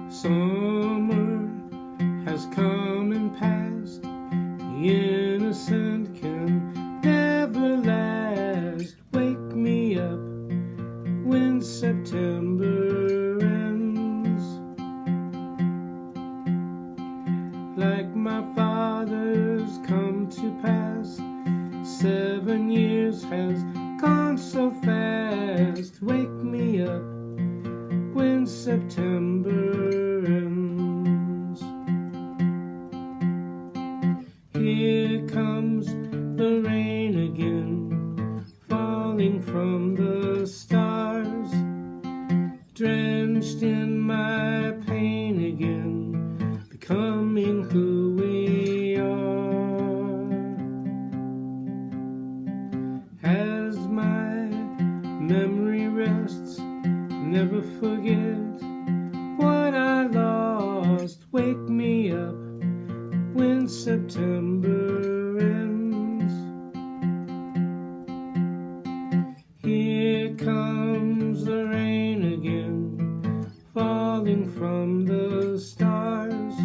Summer has come and passed. The innocent can never last. Wake me up when September ends. Like my father's come to pass, 7 years has gone so fast. Wake me up when September ends. Here comes the rain again, falling from the stars, drenched in my pain again, becoming who we are. As my memory rests, never forget what I lost. Wake me up when September ends. Here comes the rain again, falling from the stars,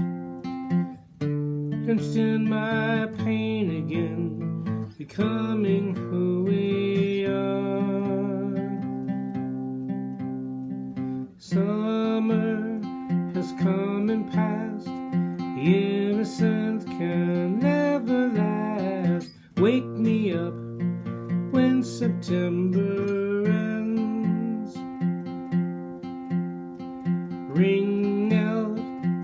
drenched in my pain again, becoming who we are. Summer has come and passed, the innocent can never last. Wake me up when September ends. Ring out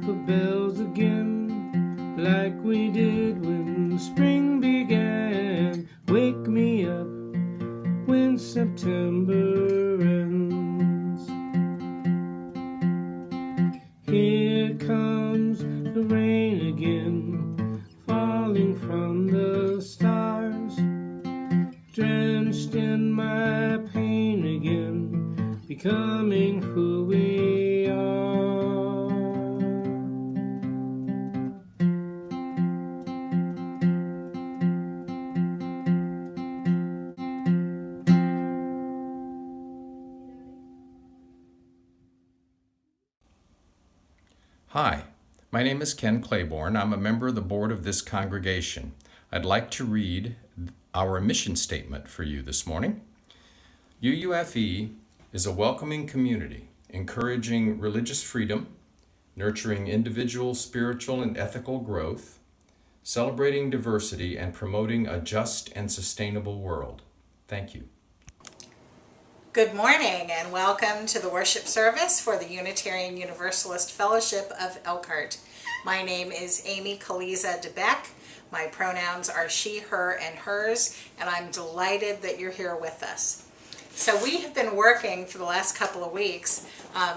the bells again, like we did when spring began. Wake me up when September ends. Here comes the rain again, falling from the stars, drenched in my pain again, becoming who we are. Hi, my name is Ken Claiborne. I'm a member of the board of this congregation. I'd like to read our mission statement for you this morning. UUFE is a welcoming community, encouraging religious freedom, nurturing individual spiritual and ethical growth, celebrating diversity, and promoting a just and sustainable world. Thank you. Good morning and welcome to the worship service for the Unitarian Universalist Fellowship of Elkhart. My name is Amy Kaliza DeBeck. My pronouns are she, her, and hers, and I'm delighted that you're here with us. So we have been working for the last couple of weeks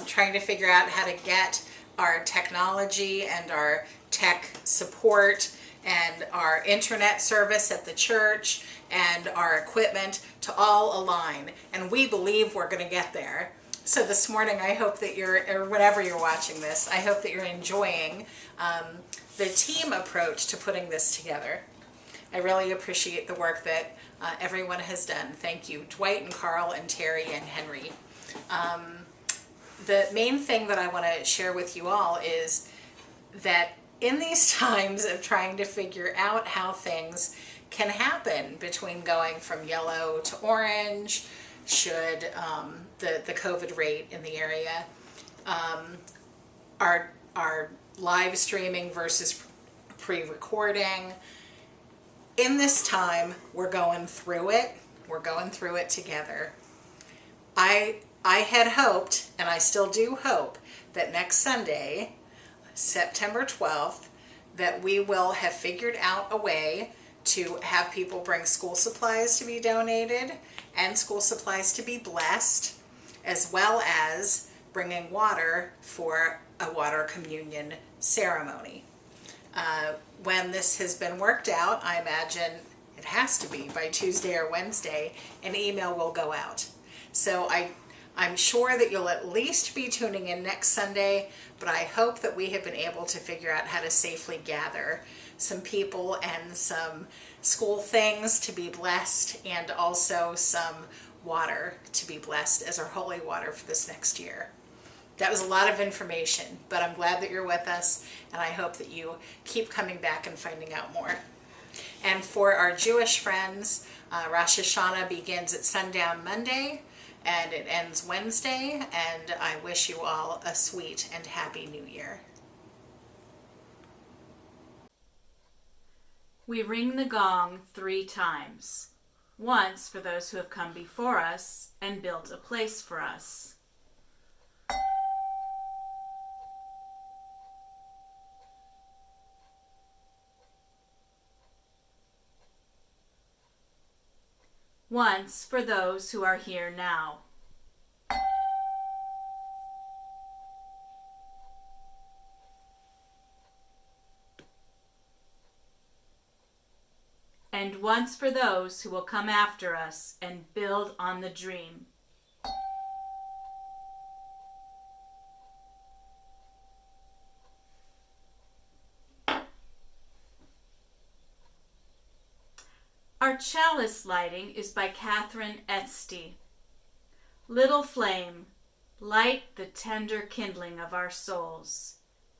trying to figure out how to get our technology and our tech support and our internet service at the church and our equipment to all align. And we believe we're going to get there. So this morning, I hope that or whenever you're watching this, I hope that you're enjoying the team approach to putting this together. I really appreciate the work that everyone has done. Thank you, Dwight and Carl and Terry and Henry. The main thing that I want to share with you all is that in these times of trying to figure out how things can happen between going from yellow to orange, should the COVID rate in the area, our live streaming versus pre-recording. In this time, we're going through it. We're going through it together. I had hoped, and I still do hope, that next Sunday, September 12th, that we will have figured out a way to have people bring school supplies to be donated and school supplies to be blessed, as well as bringing water for a water communion ceremony. When this has been worked out, I imagine it has to be by Tuesday or Wednesday, an email will go out. So I'm sure that you'll at least be tuning in next Sunday, but I hope that we have been able to figure out how to safely gather some people and some school things to be blessed, and also some water to be blessed as our holy water for this next year. That was a lot of information, but I'm glad that you're with us, and I hope that you keep coming back and finding out more. And for our Jewish friends, Rosh Hashanah begins at sundown Monday, and it ends Wednesday, and I wish you all a sweet and happy New Year. We ring the gong 3 times. Once for those who have come before us and built a place for us. Once for those who are here now. And once for those who will come after us and build on the dream. Our chalice lighting is by Catherine Esty. Little flame, light the tender kindling of our souls,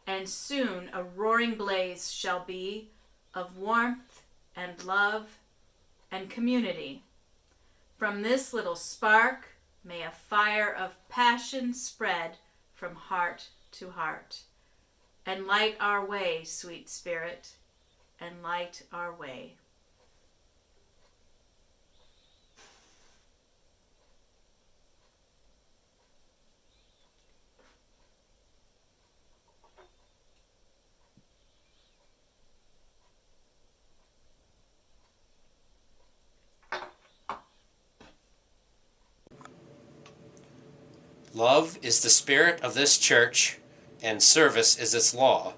and soon a roaring blaze shall be of warmth and love and community. From this little spark may a fire of passion spread from heart to heart, and light our way, sweet spirit, and light our way. Love is the spirit of this church, and service is its law.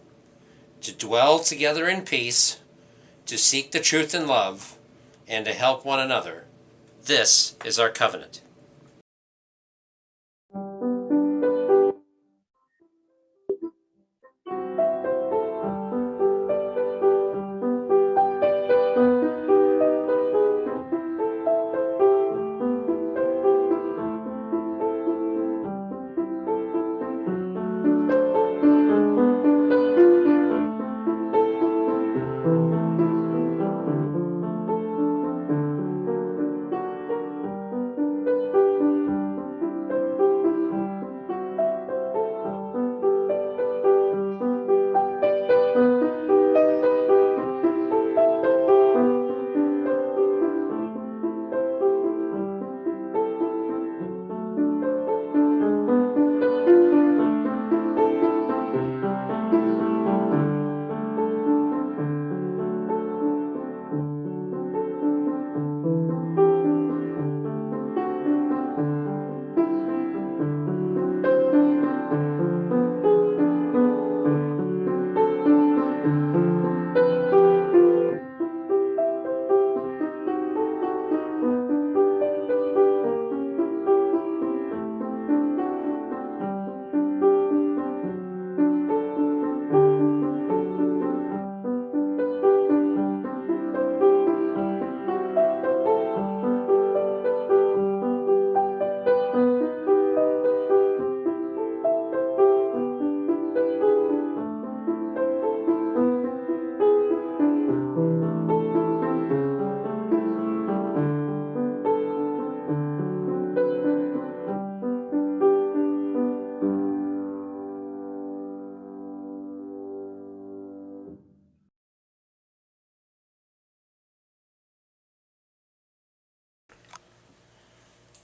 To dwell together in peace, to seek the truth in love, and to help one another. This is our covenant.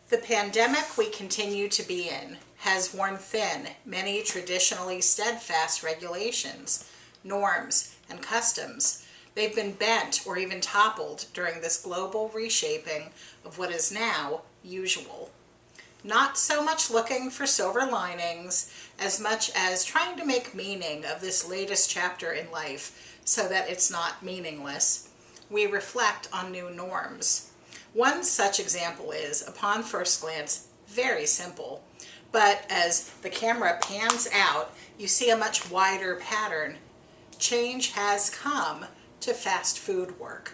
The pandemic we continue to be in has worn thin many traditionally steadfast regulations, norms, and customs. They've been bent or even toppled during this global reshaping of what is now usual. Not so much looking for silver linings as much as trying to make meaning of this latest chapter in life so that it's not meaningless. We reflect on new norms. One such example is, upon first glance, very simple, but as the camera pans out, you see a much wider pattern. Change has come to fast food work.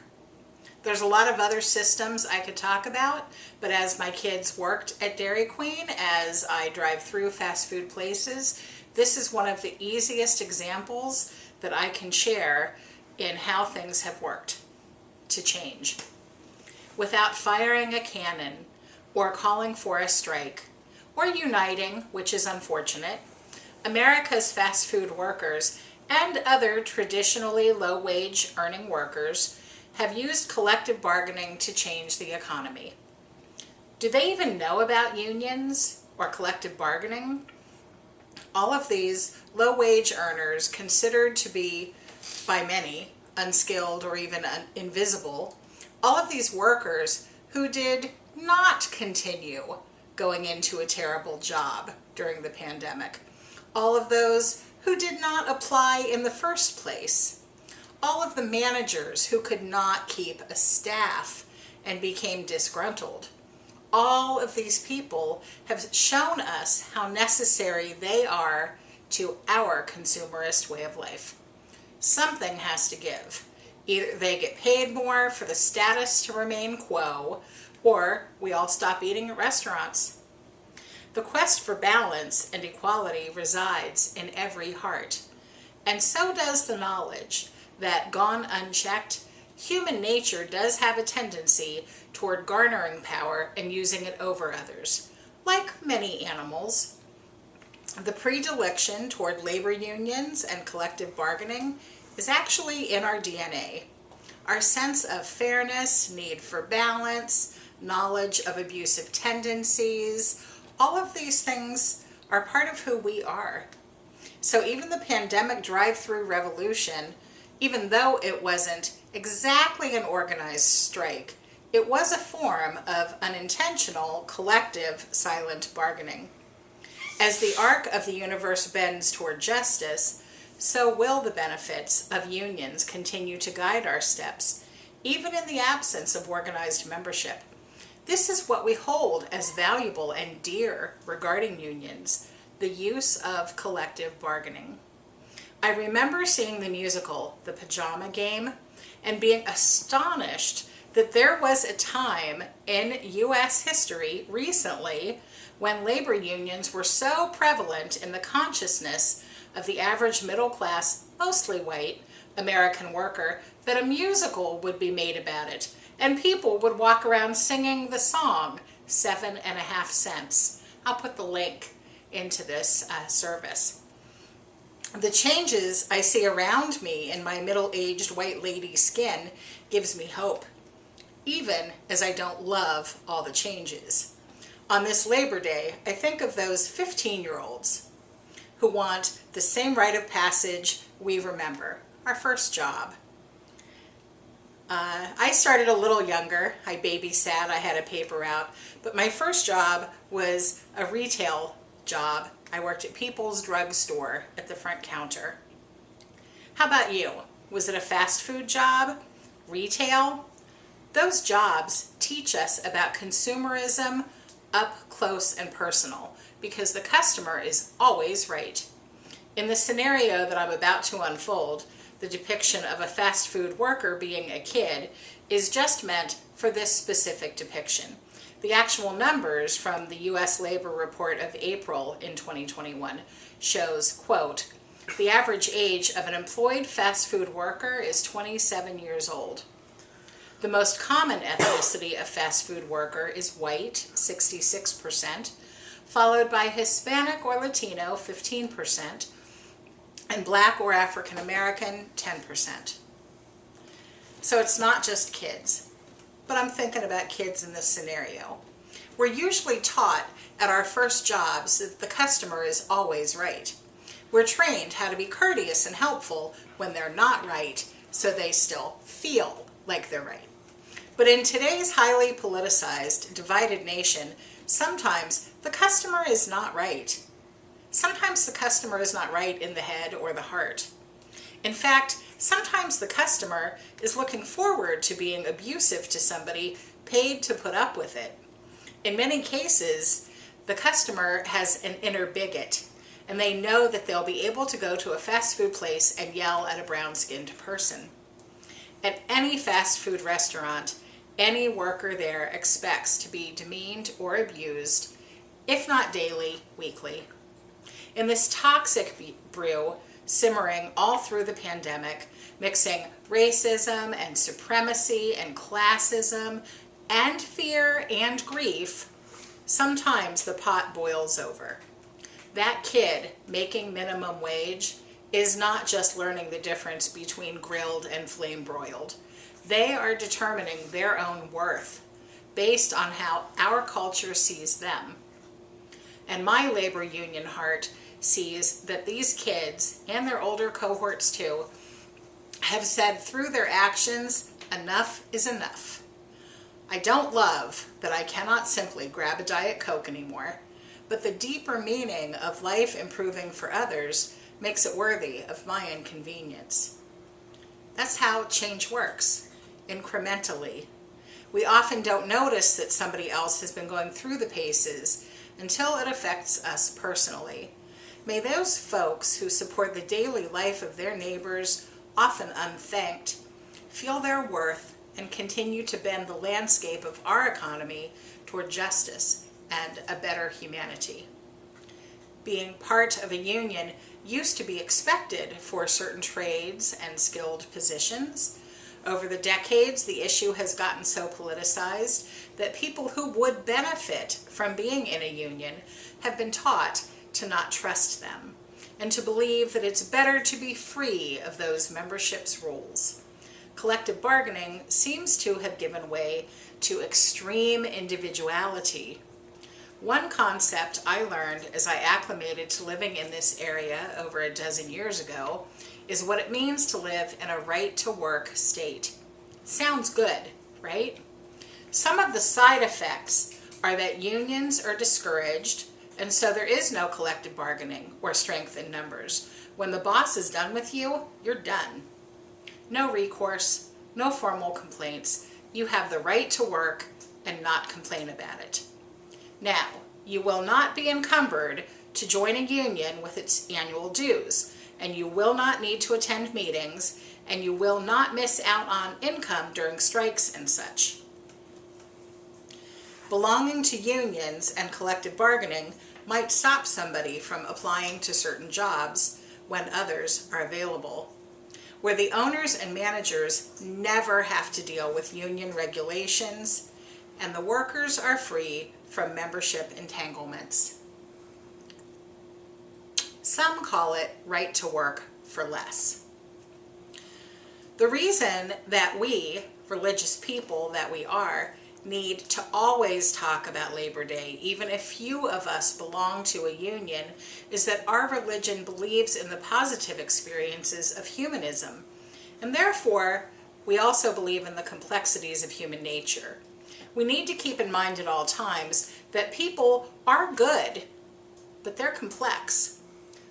There's a lot of other systems I could talk about, but as my kids worked at Dairy Queen, as I drive through fast food places, this is one of the easiest examples that I can share in how things have worked to change. Without firing a cannon, or calling for a strike, or uniting, which is unfortunate, America's fast food workers and other traditionally low-wage earning workers have used collective bargaining to change the economy. Do they even know about unions or collective bargaining? All of these low-wage earners, considered to be, by many, unskilled or even invisible, all of these workers who did not continue going into a terrible job during the pandemic, all of those who did not apply in the first place, all of the managers who could not keep a staff and became disgruntled. All of these people have shown us how necessary they are to our consumerist way of life. Something has to give. Either they get paid more for the status to remain quo, or we all stop eating at restaurants. The quest for balance and equality resides in every heart, and so does the knowledge that, gone unchecked, human nature does have a tendency toward garnering power and using it over others, like many animals. The predilection toward labor unions and collective bargaining is actually in our DNA. Our sense of fairness, need for balance, knowledge of abusive tendencies, all of these things are part of who we are. So even the pandemic drive-through revolution, even though it wasn't exactly an organized strike, it was a form of unintentional, collective, silent bargaining. As the arc of the universe bends toward justice, so will the benefits of unions continue to guide our steps, even in the absence of organized membership. This is what we hold as valuable and dear regarding unions, the use of collective bargaining. I remember seeing the musical, The Pajama Game, and being astonished that there was a time in U.S. history recently when labor unions were so prevalent in the consciousness of the average middle class, mostly white, American worker that a musical would be made about it, and people would walk around singing the song 7.5 cents. I'll put the link into this service. The changes I see around me in my middle-aged white lady skin gives me hope, even as I don't love all the changes. On this Labor Day, I think of those 15-year-olds who want the same rite of passage we remember, our first job. I started a little younger. I babysat, I had a paper route, but my first job was a retail job. I worked at People's Drug Store at the front counter. How about you? Was it a fast food job? Retail? Those jobs teach us about consumerism up close and personal, because the customer is always right. In the scenario that I'm about to unfold, the depiction of a fast food worker being a kid is just meant for this specific depiction. The actual numbers from the U.S. Labor Report of April in 2021 shows, quote, the average age of an employed fast food worker is 27 years old. The most common ethnicity of fast food worker is white, 66%, followed by Hispanic or Latino, 15%, and Black or African American, 10%. So it's not just kids, but I'm thinking about kids in this scenario. We're usually taught at our first jobs that the customer is always right. We're trained how to be courteous and helpful when they're not right, so they still feel like they're right. But in today's highly politicized, divided nation, sometimes the customer is not right. Sometimes the customer is not right in the head or the heart. In fact, sometimes the customer is looking forward to being abusive to somebody paid to put up with it. In many cases, the customer has an inner bigot, and they know that they'll be able to go to a fast food place and yell at a brown-skinned person. At any fast food restaurant, any worker there expects to be demeaned or abused, if not daily, weekly. In this toxic brew, simmering all through the pandemic, mixing racism and supremacy and classism and fear and grief, sometimes the pot boils over. That kid making minimum wage is not just learning the difference between grilled and flame broiled. They are determining their own worth based on how our culture sees them. And my labor union heart sees that these kids, and their older cohorts too, have said through their actions, enough is enough. I don't love that I cannot simply grab a Diet Coke anymore, but the deeper meaning of life improving for others makes it worthy of my inconvenience. That's how change works, incrementally. We often don't notice that somebody else has been going through the paces until it affects us personally. May those folks who support the daily life of their neighbors, often unthanked, feel their worth and continue to bend the landscape of our economy toward justice and a better humanity. Being part of a union used to be expected for certain trades and skilled positions. Over the decades, the issue has gotten so politicized that people who would benefit from being in a union have been taught to not trust them and to believe that it's better to be free of those membership's rules. Collective bargaining seems to have given way to extreme individuality. One concept I learned as I acclimated to living in this area over a dozen years ago is what it means to live in a right-to-work state. Sounds good, right? Some of the side effects are that unions are discouraged, and so there is no collective bargaining or strength in numbers. When the boss is done with you, you're done. No recourse, no formal complaints. You have the right to work and not complain about it. Now, you will not be encumbered to join a union with its annual dues, and you will not need to attend meetings, and you will not miss out on income during strikes and such. Belonging to unions and collective bargaining might stop somebody from applying to certain jobs when others are available, where the owners and managers never have to deal with union regulations, and the workers are free from membership entanglements. Some call it right to work for less. The reason that we, religious people that we are, need to always talk about Labor Day, even if few of us belong to a union, is that our religion believes in the positive experiences of humanism, and therefore we also believe in the complexities of human nature. We need to keep in mind at all times that people are good, but they're complex.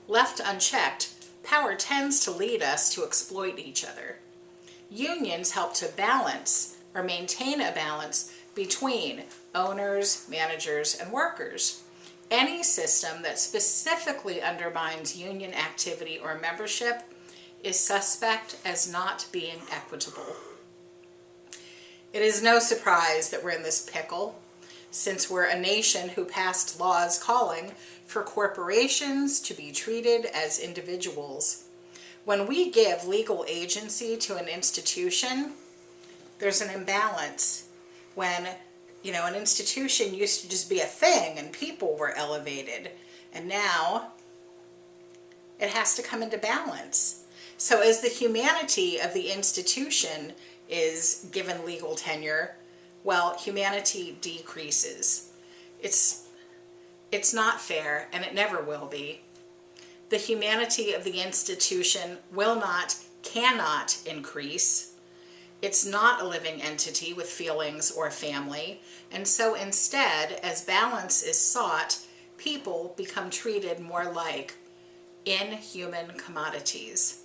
Left unchecked, power tends to lead us to exploit each other. Unions help to balance or maintain a balance between owners, managers, and workers. Any system that specifically undermines union activity or membership is suspect as not being equitable. It is no surprise that we're in this pickle, since we're a nation who passed laws calling for corporations to be treated as individuals. When we give legal agency to an institution, there's an imbalance. When, an institution used to just be a thing and people were elevated, and now it has to come into balance. So as the humanity of the institution is given legal tenure, well, humanity decreases. It's not fair, and it never will be. The humanity of the institution cannot increase. It's not a living entity with feelings or family, and so instead, as balance is sought, people become treated more like inhuman commodities.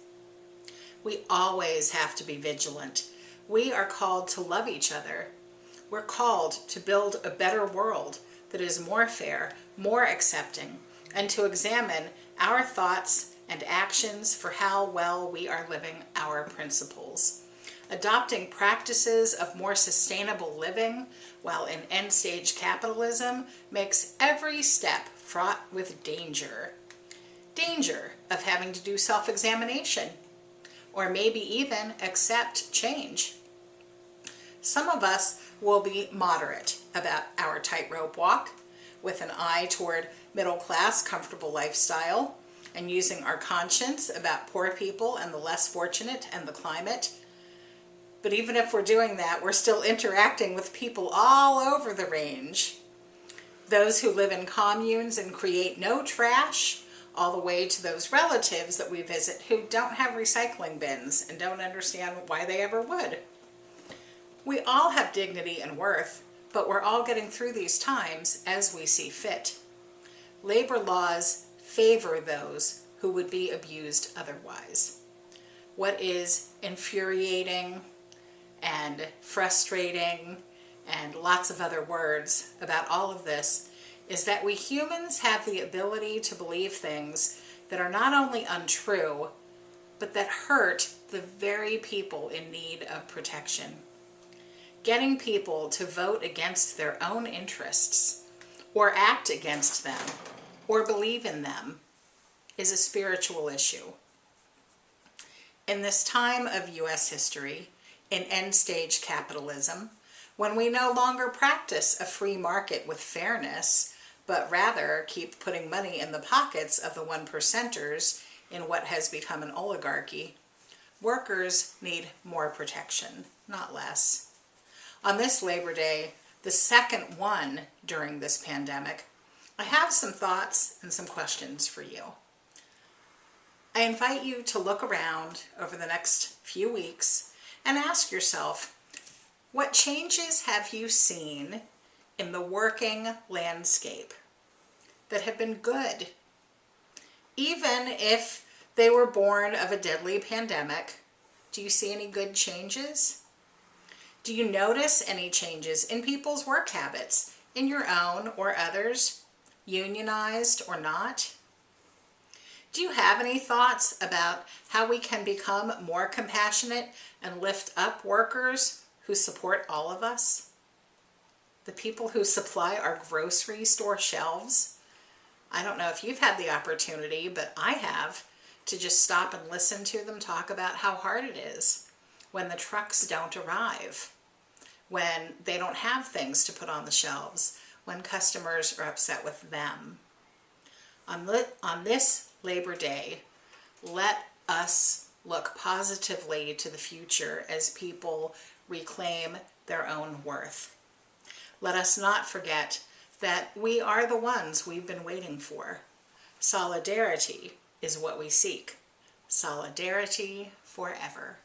We always have to be vigilant. We are called to love each other. We're called to build a better world that is more fair, more accepting, and to examine our thoughts and actions for how well we are living our principles. Adopting practices of more sustainable living while in end-stage capitalism makes every step fraught with danger. Danger of having to do self-examination, or maybe even accept change. Some of us will be moderate about our tightrope walk, with an eye toward middle-class, comfortable lifestyle, and using our conscience about poor people and the less fortunate and the climate. But even if we're doing that, we're still interacting with people all over the range. Those who live in communes and create no trash, all the way to those relatives that we visit who don't have recycling bins and don't understand why they ever would. We all have dignity and worth, but we're all getting through these times as we see fit. Labor laws favor those who would be abused otherwise. What is infuriating and frustrating and lots of other words about all of this is that we humans have the ability to believe things that are not only untrue, but that hurt the very people in need of protection. Getting people to vote against their own interests, or act against them, or believe in them, is a spiritual issue. In this time of U.S. history, in end-stage capitalism, when we no longer practice a free market with fairness, but rather keep putting money in the pockets of the 1%ers in what has become an oligarchy, workers need more protection, not less. On this Labor Day, the second one during this pandemic, I have some thoughts and some questions for you. I invite you to look around over the next few weeks and ask yourself, what changes have you seen in the working landscape that have been good? Even if they were born of a deadly pandemic, do you see any good changes? Do you notice any changes in people's work habits, in your own or others, unionized or not? Do you have any thoughts about how we can become more compassionate and lift up workers who support all of us? The people who supply our grocery store shelves? I don't know if you've had the opportunity, but I have, to just stop and listen to them talk about how hard it is when the trucks don't arrive, when they don't have things to put on the shelves, when customers are upset with them. On this Labor Day, let us look positively to the future as people reclaim their own worth. Let us not forget that we are the ones we've been waiting for. Solidarity is what we seek. Solidarity forever.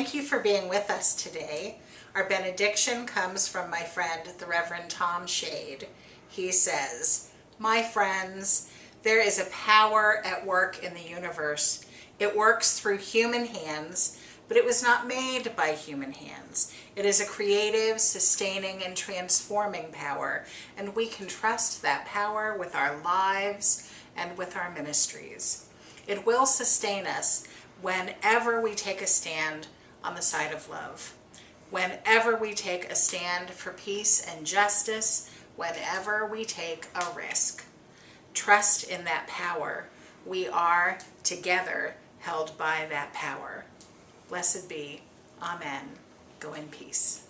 Thank you for being with us today. Our benediction comes from my friend, the Reverend Tom Shade. He says, "My friends, there is a power at work in the universe. It works through human hands, but it was not made by human hands. It is a creative, sustaining, and transforming power, and we can trust that power with our lives and with our ministries. It will sustain us whenever we take a stand on the side of love, whenever we take a stand for peace and justice, whenever we take a risk. Trust in that power. We are together held by that power." Blessed be. Amen. Go in peace.